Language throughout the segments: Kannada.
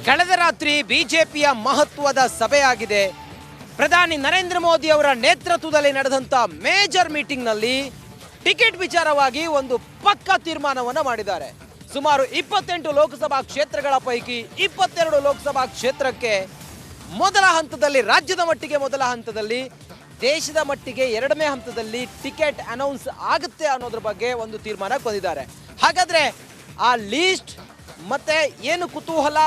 ಕಳೆದ ರಾತ್ರಿ ಬಿಜೆಪಿಯ ಮಹತ್ವದ ಸಭೆಯಾಗಿದೆ. ಪ್ರಧಾನಿ ನರೇಂದ್ರ ಮೋದಿ ಅವರ ನೇತೃತ್ವದಲ್ಲಿ ನಡೆದಂತ ಮೇಜರ್ ಮೀಟಿಂಗ್ನಲ್ಲಿ ಟಿಕೆಟ್ ವಿಚಾರವಾಗಿ ಒಂದು ಪಕ್ಕಾ ತೀರ್ಮಾನವನ್ನು ಮಾಡಿದ್ದಾರೆ. ಸುಮಾರು 28 ಲೋಕಸಭಾ ಕ್ಷೇತ್ರಗಳ ಪೈಕಿ 22 ಲೋಕಸಭಾ ಕ್ಷೇತ್ರಕ್ಕೆ ಮೊದಲ ಹಂತದಲ್ಲಿ, ರಾಜ್ಯದ ಮಟ್ಟಿಗೆ ಮೊದಲ ಹಂತದಲ್ಲಿ, ದೇಶದ ಮಟ್ಟಿಗೆ ಎರಡನೇ ಹಂತದಲ್ಲಿ ಟಿಕೆಟ್ ಅನೌನ್ಸ್ ಆಗುತ್ತೆ ಅನ್ನೋದ್ರ ಬಗ್ಗೆ ಒಂದು ತೀರ್ಮಾನಕ್ಕೆ ಬಂದಿದ್ದಾರೆ. ಹಾಗಾದ್ರೆ ಆ ಲೀಸ್ಟ್ ಮತ್ತೆ ಏನು ಕುತೂಹಲ,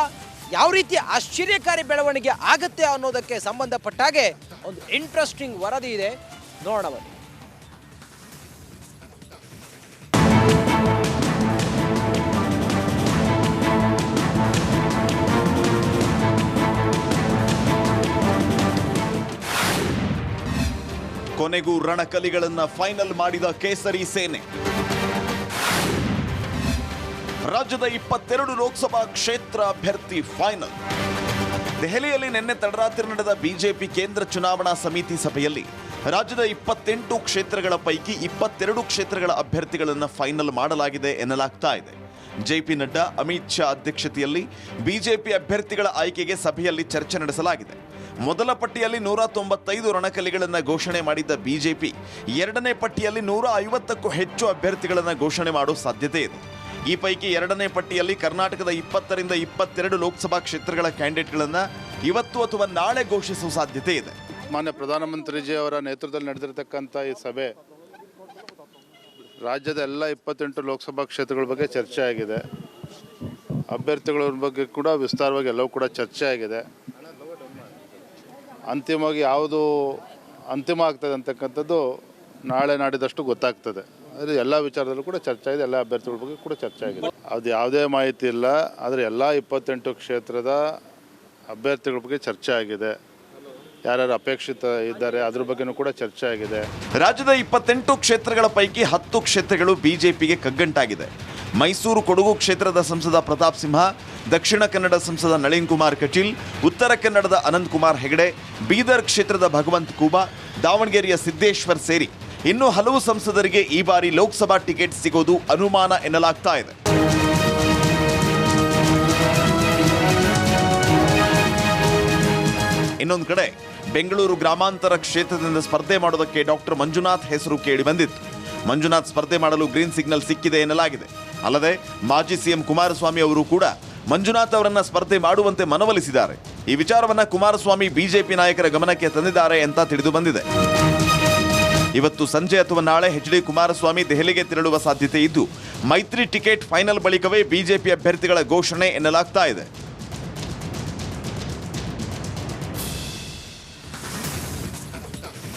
ಯಾವ ರೀತಿ ಆಶ್ಚರ್ಯಕಾರಿ ಬೆಳವಣಿಗೆ ಆಗುತ್ತೆ ಅನ್ನೋದಕ್ಕೆ ಸಂಬಂಧಪಟ್ಟ ಹಾಗೆ ಒಂದು ಇಂಟ್ರೆಸ್ಟಿಂಗ್ ವರದಿ ಇದೆ, ನೋಡೋಣ ಬನ್ನಿ. ಕೊನೆಗೂ ರಣಕಲಿಗಳನ್ನ ಫೈನಲ್ ಮಾಡಿದ ಕೇಸರಿ ಸೇನೆ. ರಾಜ್ಯದ 22 ಲೋಕಸಭಾ ಕ್ಷೇತ್ರ ಅಭ್ಯರ್ಥಿ ಫೈನಲ್. ದೆಹಲಿಯಲ್ಲಿ ನಿನ್ನೆ ತಡರಾತ್ರಿ ನಡೆದ ಬಿಜೆಪಿ ಕೇಂದ್ರ ಚುನಾವಣಾ ಸಮಿತಿ ಸಭೆಯಲ್ಲಿ ರಾಜ್ಯದ 28 ಕ್ಷೇತ್ರಗಳ ಪೈಕಿ 22 ಕ್ಷೇತ್ರಗಳ ಅಭ್ಯರ್ಥಿಗಳನ್ನು ಫೈನಲ್ ಮಾಡಲಾಗಿದೆ ಎನ್ನಲಾಗ್ತಾ ಇದೆ. ಜೆಪಿ ನಡ್ಡಾ, ಅಮಿತ್ ಶಾ ಅಧ್ಯಕ್ಷತೆಯಲ್ಲಿ ಬಿಜೆಪಿ ಅಭ್ಯರ್ಥಿಗಳ ಆಯ್ಕೆಗೆ ಸಭೆಯಲ್ಲಿ ಚರ್ಚೆ ನಡೆಸಲಾಗಿದೆ. ಮೊದಲ ಪಟ್ಟಿಯಲ್ಲಿ 195 ರಣಕಲಿಗಳನ್ನು ಘೋಷಣೆ ಮಾಡಿದ್ದ ಬಿಜೆಪಿ ಎರಡನೇ ಪಟ್ಟಿಯಲ್ಲಿ 150ಕ್ಕೂ ಹೆಚ್ಚು ಅಭ್ಯರ್ಥಿಗಳನ್ನು ಘೋಷಣೆ ಮಾಡುವ ಸಾಧ್ಯತೆ ಇದೆ. ಈ ಪೈಕಿ ಎರಡನೇ ಪಟ್ಟಿಯಲ್ಲಿ ಕರ್ನಾಟಕದ 20 ರಿಂದ 22 ಲೋಕಸಭಾ ಕ್ಷೇತ್ರಗಳ ಕ್ಯಾಂಡಿಡೇಟ್ಗಳನ್ನು ಇವತ್ತು ಅಥವಾ ನಾಳೆ ಘೋಷಿಸುವ ಸಾಧ್ಯತೆ ಇದೆ. ಮಾನ್ಯ ಪ್ರಧಾನಮಂತ್ರಿಜಿ ಅವರ ನೇತೃತ್ವದಲ್ಲಿ ನಡೆದಿರತಕ್ಕಂಥ ಈ ಸಭೆ ರಾಜ್ಯದ ಎಲ್ಲ 28 ಲೋಕಸಭಾ ಕ್ಷೇತ್ರಗಳ ಬಗ್ಗೆ ಚರ್ಚೆ ಆಗಿದೆ. ಅಭ್ಯರ್ಥಿಗಳ ಬಗ್ಗೆ ಕೂಡ ವಿಸ್ತಾರವಾಗಿ ಎಲ್ಲವೂ ಕೂಡ ಚರ್ಚೆ ಆಗಿದೆ. ಅಂತಿಮವಾಗಿ ಯಾವುದು ಅಂತಿಮ ಆಗ್ತದೆ ಅಂತಕ್ಕಂಥದ್ದು ನಾಳೆ ನಾಡಿದಷ್ಟು ಗೊತ್ತಾಗ್ತದೆ. ಆದರೆ ಎಲ್ಲ ವಿಚಾರದಲ್ಲೂ ಕೂಡ ಚರ್ಚೆ ಆಗಿದೆ, ಎಲ್ಲ ಅಭ್ಯರ್ಥಿಗಳ ಬಗ್ಗೆ ಕೂಡ ಚರ್ಚೆ ಆಗಿದೆ. ಅದು ಯಾವುದೇ ಮಾಹಿತಿ ಇಲ್ಲ, ಆದರೆ ಎಲ್ಲ 28 ಕ್ಷೇತ್ರದ ಅಭ್ಯರ್ಥಿಗಳ ಬಗ್ಗೆ ಚರ್ಚೆ ಆಗಿದೆ. ಯಾರ್ಯಾರು ಅಪೇಕ್ಷಿತ ಇದ್ದಾರೆ ಅದ್ರ ಬಗ್ಗೆನೂ ಕೂಡ ಚರ್ಚೆ ಆಗಿದೆ. ರಾಜ್ಯದ 28 ಕ್ಷೇತ್ರಗಳ ಪೈಕಿ 10 ಕ್ಷೇತ್ರಗಳು ಬಿಜೆಪಿಗೆ ಕಗ್ಗಂಟಾಗಿದೆ. ಮೈಸೂರು ಕೊಡಗು ಕ್ಷೇತ್ರದ ಸಂಸದ ಪ್ರತಾಪ್ ಸಿಂಹ, ದಕ್ಷಿಣ ಕನ್ನಡ ಸಂಸದ ನಳಿನ್ ಕುಮಾರ್ ಕಟೀಲ್, ಉತ್ತರ ಕನ್ನಡದ ಅನಂತ್ ಕುಮಾರ್ ಹೆಗಡೆ, ಬೀದರ್ ಕ್ಷೇತ್ರದ ಭಗವಂತ್ ಖೂಬಾ, ದಾವಣಗೆರೆಯ ಸಿದ್ದೇಶ್ವರ್ ಸೇರಿ ಇನ್ನೂ ಹಲವು ಸಂಸದರಿಗೆ ಈ ಬಾರಿ ಲೋಕಸಭಾ ಟಿಕೆಟ್ ಸಿಗೋದು ಅನುಮಾನ ಎನ್ನಲಾಗ್ತಾ ಇದೆ. ಇನ್ನೊಂದು ಕಡೆ ಬೆಂಗಳೂರು ಗ್ರಾಮಾಂತರ ಕ್ಷೇತ್ರದಿಂದ ಸ್ಪರ್ಧೆ ಮಾಡೋದಕ್ಕೆ ಡಾಕ್ಟರ್ ಮಂಜುನಾಥ್ ಹೆಸರು ಕೇಳಿ ಬಂದಿತ್ತು. ಮಂಜುನಾಥ್ ಸ್ಪರ್ಧೆ ಮಾಡಲು ಗ್ರೀನ್ ಸಿಗ್ನಲ್ ಸಿಕ್ಕಿದೆ ಎನ್ನಲಾಗಿದೆ. ಅಲ್ಲದೆ ಮಾಜಿ ಸಿಎಂ ಕುಮಾರಸ್ವಾಮಿ ಅವರು ಕೂಡ ಮಂಜುನಾಥ್ ಅವರನ್ನ ಸ್ಪರ್ಧೆ ಮಾಡುವಂತೆ ಮನವೊಲಿಸಿದ್ದಾರೆ. ಈ ವಿಚಾರವನ್ನ ಕುಮಾರಸ್ವಾಮಿ ಬಿಜೆಪಿ ನಾಯಕರ ಗಮನಕ್ಕೆ ತಂದಿದ್ದಾರೆ ಅಂತ ತಿಳಿದು ಬಂದಿದೆ. ಇವತ್ತು ಸಂಜೆ ಅಥವಾ ನಾಳೆ ಎಚ್ ಡಿ ಕುಮಾರಸ್ವಾಮಿ ದೆಹಲಿಗೆ ತೆರಳುವ ಸಾಧ್ಯತೆ ಇದ್ದು, ಮೈತ್ರಿ ಟಿಕೆಟ್ ಫೈನಲ್ ಬಳಿಕವೇ ಬಿಜೆಪಿ ಅಭ್ಯರ್ಥಿಗಳ ಘೋಷಣೆ ಎನ್ನಲಾಗ್ತಾ ಇದೆ.